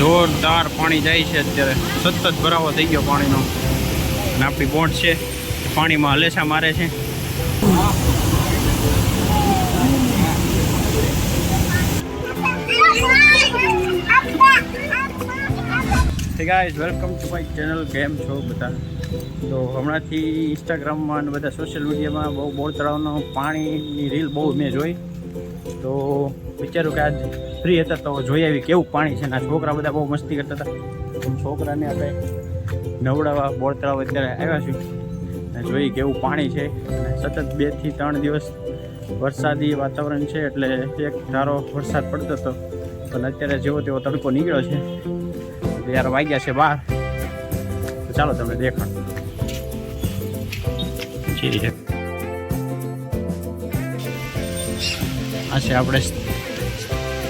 જોરદાર પાણી જાય છે અત્યારે, સતત ભરાવો થઈ ગયો પાણીનો. અને આપણી બોટ છે પાણીમાં હલેસા મારે છે. Guys welcome to my channel. કેમ છો બધા? તો હમણાંથી ઇન્સ્ટાગ્રામમાં અને બધા સોશિયલ મીડિયામાં બહુ બોર તળાવનો પાણીની રીલ બહુ મેં જોઈ. તો વિચાર્યું કે આજ ફ્રી હતા તો જોઈ આવી કેવું પાણી છે. ને છોકરા બધા બહુ મસ્તી કરતા હતા. છોકરાને આપણે નવડાવવા બોર તળાવ અત્યારે આવ્યા છું અને જોઈ કેવું પાણી છે. અને સતત 2 થી 3 દિવસ વરસાદી વાતાવરણ છે, એટલે એક ધારો વરસાદ પડતો હતો. પણ અત્યારે જેવો તેવો તડકો નીકળ્યો છે. યાર વાગ્યા છે 12. તો ચાલો તમને દેખાડ છે. આ છે આપણે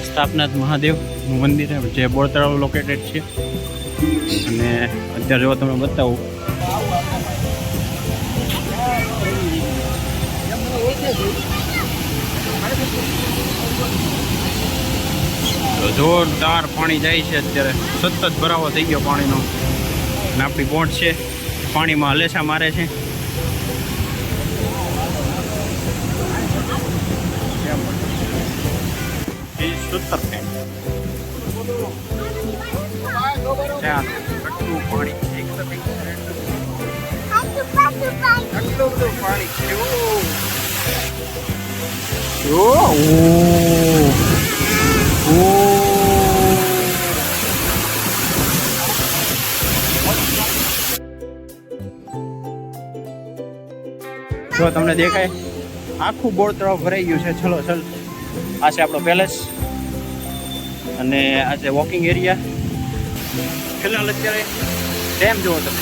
સ્થાપનાથ મહાદેવનું મંદિર જે બોર તળાવ લોકેટેડ છે. અને અત્યારે જો તમને બતાવું, જોરદાર પાણી જાય છે અત્યારે, સતત ભરાવો થઈ ગયો પાણીનો. અને આપણી બોટ છે પાણીમાં હલેસા મારે છે. જો તમને દેખાય આખું બોર તળાવ ભરાઈ ગયું છે. ચલો ચલ, આ છે આપણો પેલેસ અને આ છે વોકિંગ એરિયા. ફિલહાલ અત્યારે ડેમ જોવો તમે.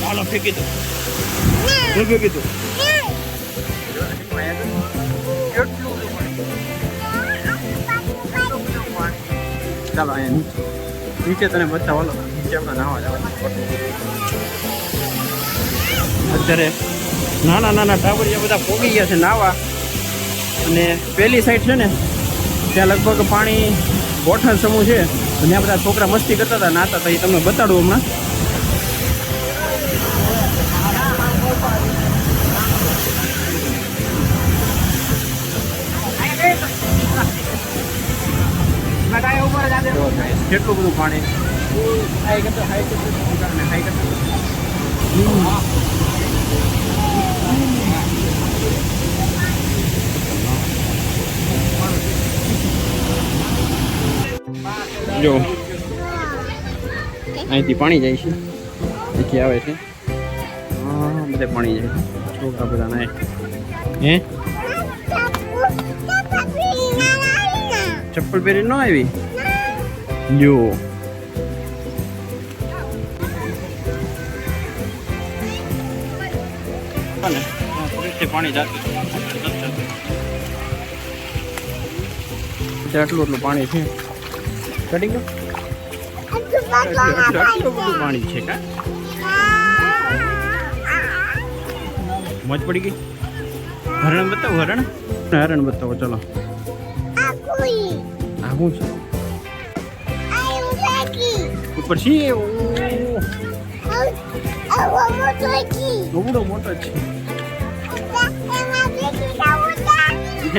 હાલો ફેંકી દો, ફેંકી દો. ચાલો અહીંયા નીચે તને બતાવો. નીચે આપણે નાવા જવાનું. અત્યારે નાના નાના ટાબરિયા બધા પોગી ગયા છે નાવા. અને પેલી સાઈડ છે ને ત્યાં લગભગ પાણી ગોઠણ સમૂહ છે. અને આ બધા છોકરા મસ્તી કરતા હતા, નાતા હતા. એ તમને બતાડું હમણાં. કેટલું બધું પાણી જો અહીંથી પાણી જાય છે, અહીંથી આવે છે. હા, બધે પાણી જાય. છોકરા બધા નાય. હે ચપ્પલ પહેરી ન આવી? લ્યો પાણી જાતું આટલું એટલું પાણી છે. કટિંગ આટલું બધું પાણી છે. કા મોજ પડી ગઈ. હરણ બતાવો, હરણ બતાવો. ચલો આ શું છે? ઉપર છે બહુ મોટો છે.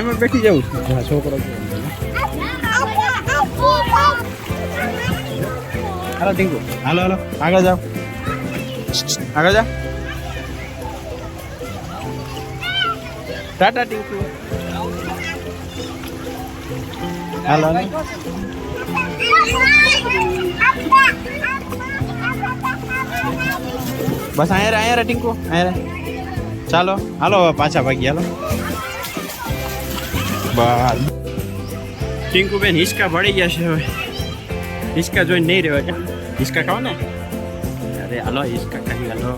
એમાં બેઠી જવું છું. છોકરો હાલો ટીંકુ, હાલો હાલો આગળ જાઓ, આગળ જાઓ. ટાટા ટીંકુ. હાલો બસ અહીંયા રે ટીંકુ, અહીંયા રે. ચાલો હાલો પાછા ભાગી. હાલો બસ. ટીંકુ બેન હિંચકા ભળી ગયા છે. હવે હિંચકા જોઈને નહીં રહેવા. ક્યાં હિંચકા ખાઓ ને? અરે હાલો હિંચકા ખાઈ. હાલો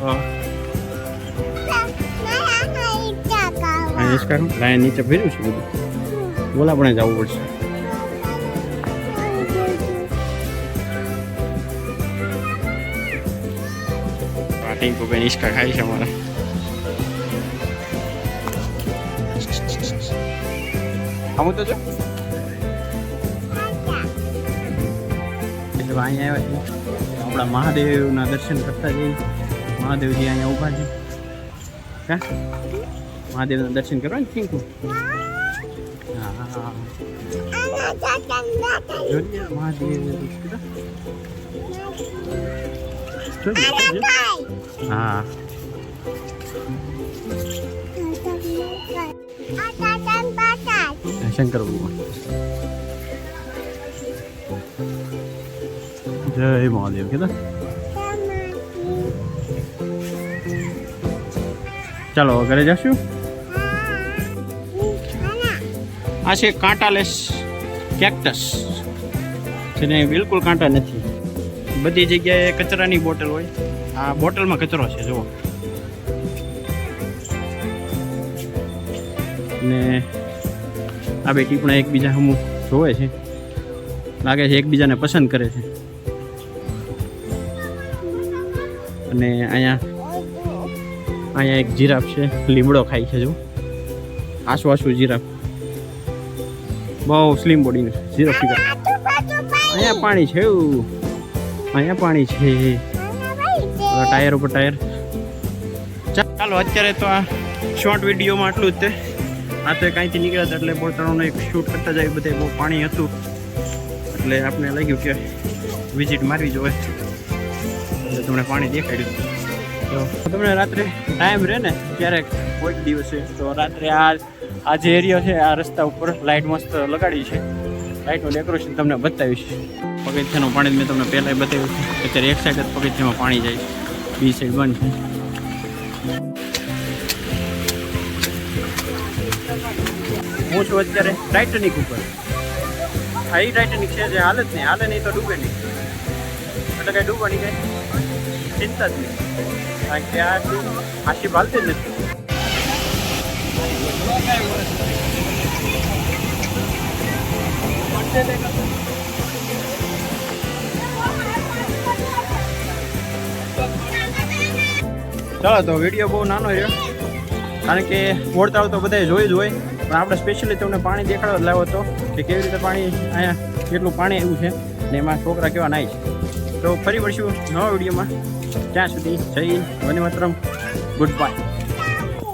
હિંચકા ખાઓ. લાઈન નીચે ભર્યું છે બધું. બોલા પણ જવું પડશે. ટીંકુ બેન હિંચકા ખાઈ છે અમારે. આવું તો જો એવા અહીંયા આવ્યા છીએ આપણા મહાદેવના દર્શન કરતા જઈએ. મહાદેવજી અહીંયા ઊભા છે. કા મહાદેવના દર્શન કરવા ને ટીંકુ? હા જોઈએ મહાદેવ. હા શંકર ભગવાન. જય મહાદેવ કીધા. ચાલો ઘરે જશું. આ છે કાંટાલેસ કેક્ટસ, જેને બિલકુલ કાંટા નથી. બધી જગ્યાએ કચરાની બોટલ હોય. આ બોટલમાં કચરો છે જુઓ. ને આ બે ટીપણા એકબીજા હમું જોવે છે, લાગે છે એકબીજાને પસંદ કરે છે. અને અહીંયા એક જીરાફ છે, લીમડો ખાય છે. જો આસુ આસુ જીરાફ, બહુ સ્લિમ બોડીનું છે જીરાફ ફિગર. અહીંયા પાણી છે, અહીંયા પાણી છે. ટાયર ઉપર ટાયર. ચાલો અત્યારે તો આ શોર્ટ વિડીયોમાં આટલું જ તે. આ તો કાંઈથી નીકળ્યા હતા એટલે પોતાનું એક શૂટ કરતા જાય. બધે બહુ પાણી હતું એટલે આપણે લાગ્યું કે વિઝિટ મારવી જોઈએ, એટલે તમને પાણી દેખાડ્યું. તો તમને રાત્રે ટાઈમ રહે ને ક્યારેક કોઈક દિવસે તો રાત્રે આ જે એરિયા છે આ રસ્તા ઉપર લાઇટ મસ્ત લગાડી છે. લાઇટનું ડેકોરેશન તમને બતાવીશ. પગથિયાનું પાણી મેં તમને પહેલાં બતાવ્યું છે. અત્યારે એક સાઈડ જ પગથિયામાં પાણી જાય છે, બી સાઈડ બંધ છે. હું છું અત્યારે ટાઇટેનિક ઉપર. આ એ ટાઇટેનિક છે જે હાલે જ નહીં, હાલે નહીં તો ડૂબે નહીં. એટલે કાંઈ ડૂબવાની કાંઈ ચિંતા જ નહીં, કારણ કે આ શિપ હાલતી જ નથી. ચાલો તો વિડીયો બહુ નાનો રહ્યો, કારણ કે મોડતાળ તો બધાએ જોઈ જ હોય, પણ આપણે સ્પેશિયલી તમને પાણી દેખાડવા લાવ્યો હતો કે કેવી રીતે પાણી અહીંયા કેટલું પાણી એવું છે ને એમાં છોકરા કેવા નાય છે. તો ફરી મળશું નવા વિડીયોમાં. ત્યાં સુધી જય વંદે માતરમ, ગુડ બાય.